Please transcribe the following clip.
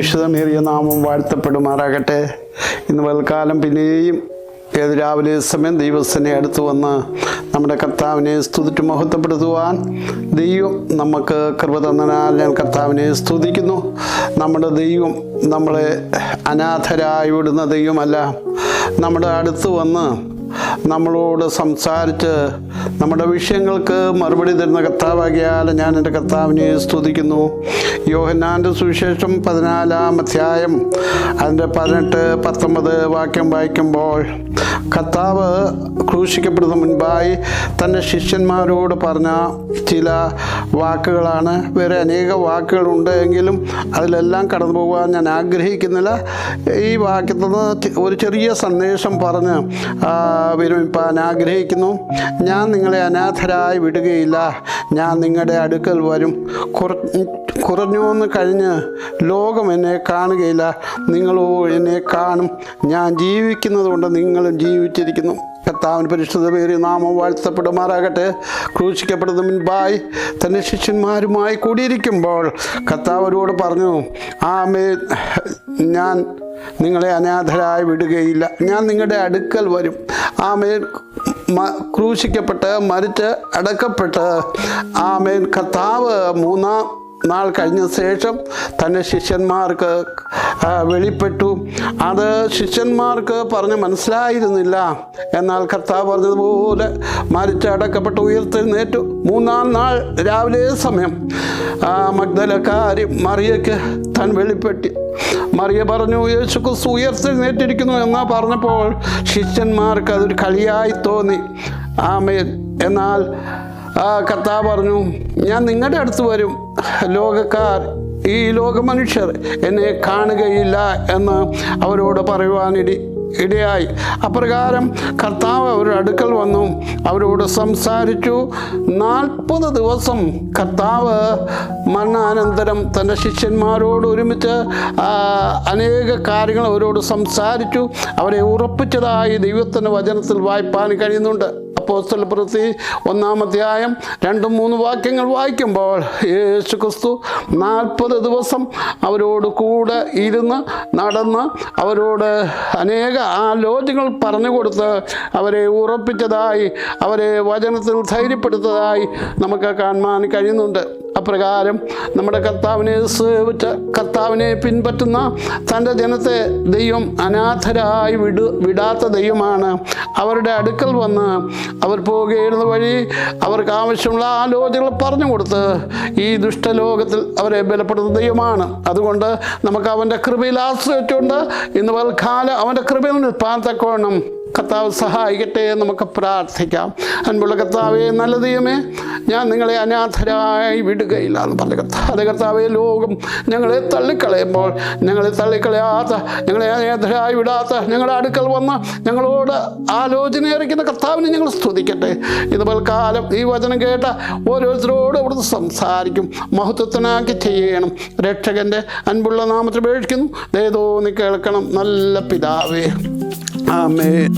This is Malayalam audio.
പരിശുദ്ധമേറിയ നാമം വാഴ്ത്തപ്പെടുമാറാകട്ടെ. ഇന്ന് പൽക്കാലം പിന്നെയും ഏത് രാവിലെ സമയം ദൈവസനെ അടുത്ത് വന്ന് നമ്മുടെ കർത്താവിനെ സ്തുതിച്ച് മഹത്വപ്പെടുത്തുവാൻ ദൈവം നമുക്ക് കൃപ തന്നതിനാൽ ഞാൻ കർത്താവിനെ സ്തുതിക്കുന്നു. നമ്മുടെ ദൈവം നമ്മളെ അനാഥരായി വിടുന്ന ദൈവമല്ല. നമ്മുടെ അടുത്ത് വന്ന് നമ്മളോട് സംസാരിച്ച് നമ്മുടെ വിഷയങ്ങൾക്ക് മറുപടി തരുന്ന കർത്താവാകിയാൽ ഞാൻ എൻ്റെ കർത്താവിനെ സ്തുതിക്കുന്നു. യോഹന്നാൻ്റെ സുവിശേഷം 14-ാം അധ്യായം അതിൻ്റെ 18-19 വാക്യം വായിക്കുമ്പോൾ കർത്താവ് ക്രൂശിക്കപ്പെടുന്ന മുൻപായി തൻ്റെ ശിഷ്യന്മാരോട് പറഞ്ഞ ചില വാക്കുകളാണ്. വേറെ അനേക വാക്കുകളുണ്ട് എങ്കിലും അതിലെല്ലാം കടന്നു പോകാൻ ഞാൻ ആഗ്രഹിക്കുന്നില്ല. ഈ വാക്യത്തിൽ നിന്ന് ഒരു ചെറിയ സന്ദേശം പറഞ്ഞ് വിരമിപ്പാൻ ആഗ്രഹിക്കുന്നു. ഞാൻ നിങ്ങളെ അനാഥരായി വിടുകയില്ല, ഞാൻ നിങ്ങളുടെ അടുക്കൽ വരും. കുറഞ്ഞൊന്ന് കഴിഞ്ഞ് ലോകം എന്നെ കാണുകയില്ല, നിങ്ങളോ എന്നെ കാണും. ഞാൻ ജീവിക്കുന്നത് കൊണ്ട് നിങ്ങളും ജീവിച്ചിരിക്കുന്നു. കർത്താവിന് പരിശുദ്ധമേറിയ നാമം വാഴ്ത്തപ്പെടുമാറാകട്ടെ. ക്രൂശിക്കപ്പെടുന്ന മുൻപായി തൻ്റെ ശിഷ്യന്മാരുമായി കൂടിയിരിക്കുമ്പോൾ കർത്താവരോട് പറഞ്ഞു, ആമേൻ, ഞാൻ നിങ്ങളെ അനാഥരായി വിടുകയില്ല, ഞാൻ നിങ്ങളുടെ അടുക്കൽ വരും. ആമേൻ. ക്രൂശിക്കപ്പെട്ട് മരിച്ച് അടക്കപ്പെട്ട് ആമേൻ കർത്താവ് 3-ാം നാൾ കഴിഞ്ഞ ശേഷം തൻ്റെ ശിഷ്യന്മാർക്ക് വെളിപ്പെട്ടു. അത് ശിഷ്യന്മാർക്ക് പറഞ്ഞ് മനസ്സിലായിരുന്നില്ല. എന്നാൽ കർത്താവ് പറഞ്ഞതുപോലെ മരിച്ചടക്കപ്പെട്ട് ഉയർത്തെഴുന്നേറ്റു. 3-ാം നാൾ രാവിലെ സമയം മഗ്ദലക്കാരി മറിയയ്ക്ക് താൻ വെളിപ്പെട്ടി. മറിയ പറഞ്ഞു, യേശു ക്രിസ്തു ഉയർത്തെഴുന്നേറ്റിരിക്കുന്നു എന്നാ പറഞ്ഞപ്പോൾ ശിഷ്യന്മാർക്ക് അതൊരു കളിയായി തോന്നി. ആമേൻ. എന്നാൽ കർത്താവ് പറഞ്ഞു, ഞാൻ നിങ്ങളുടെ അടുത്ത് വരും, ലോകക്കാർ, ഈ ലോക മനുഷ്യർ എന്നെ കാണുകയില്ല എന്ന് അവരോട് പറയുവാനിടയായി. അപ്രകാരം കർത്താവ് അവരുടെ അടുക്കൽ വന്നു, അവരോട് സംസാരിച്ചു. 40 ദിവസം കർത്താവ് മരണാനന്തരം തൻ്റെ ശിഷ്യന്മാരോട് ഒരുമിച്ച് അനേക കാര്യങ്ങൾ അവരോട് സംസാരിച്ചു. അവരെ ഉറപ്പിച്ചതായി ദൈവത്തിൻ്റെ വചനത്തിൽ വായിപ്പാൻ കഴിയുന്നുണ്ട്. അപ്പോസ്തലപ്രവൃത്തി 1-ാം അധ്യായം 2-3 വാക്യങ്ങൾ വായിക്കുമ്പോൾ യേശു ക്രിസ്തു 40 ദിവസം അവരോട് കൂടെ ഇരുന്ന് നടന്ന് അവരോട് അനേക ആലോചനകൾ പറഞ്ഞു കൊടുത്ത് അവരെ ഉറപ്പിച്ചതായി, അവരെ വചനത്തിൽ ധൈര്യപ്പെടുത്തതായി നമുക്ക് കാണാൻ കഴിയുന്നുണ്ട്. അപ്രകാരം നമ്മുടെ കർത്താവിനെ സേവിച്ച് കർത്താവിനെ പിൻപറ്റുന്ന തൻ്റെ ജനത്തെ ദൈവം അനാഥരായി വിടാത്ത ദൈവമാണ്. അവരുടെ അടുക്കൽ വന്ന് അവർ പോകേണ്ട വഴി അവർക്ക് ആവശ്യമുള്ള ആലോചനകൾ പറഞ്ഞു കൊടുത്ത് ഈ ദുഷ്ടലോകത്തിൽ അവരെ ബലപ്പെടുത്തുന്ന ദൈവമാണ്. അതുകൊണ്ട് നമുക്ക് അവൻ്റെ കൃപയിൽ ആശ്രയിച്ചുകൊണ്ട് ഇന്ന് പൽക്കാലം അവൻ്റെ കൃപയിൽ നിൽപ്പാൻ തക്കവണ്ണം കർത്താവ് സഹായിക്കട്ടെ എന്ന് നമുക്ക് പ്രാർത്ഥിക്കാം. അൻപുള്ള കർത്താവേ, നല്ല ദൈവമേ, ഞാൻ നിങ്ങളെ അനാഥരായി വിടുകയില്ല എന്ന് പറഞ്ഞ കർത്താവ്. കർത്താവേ, ലോകം ഞങ്ങളെ തള്ളിക്കളയുമ്പോൾ ഞങ്ങളെ തള്ളിക്കളയാത്ത, ഞങ്ങളെ അനാഥരായി വിടാത്ത, ഞങ്ങളുടെ അടുക്കൽ വന്ന് ഞങ്ങളോട് ആലോചനയറിക്കുന്ന കർത്താവിനെ ഞങ്ങൾ സ്തുതിക്കട്ടെ. ഇതുപോലെ കാലം ഈ വചനം കേട്ട ഓരോരുത്തരോടും അവിടുന്ന് സംസാരിക്കും, മഹത്വത്തിനാക്കി ചെയ്യണം. രക്ഷകൻ്റെ അൻപുള്ള നാമത്തിൽ ഉപേക്ഷിക്കുന്നു. ദയതോന്നി കേൾക്കണം നല്ല പിതാവേ. ആമേൻ.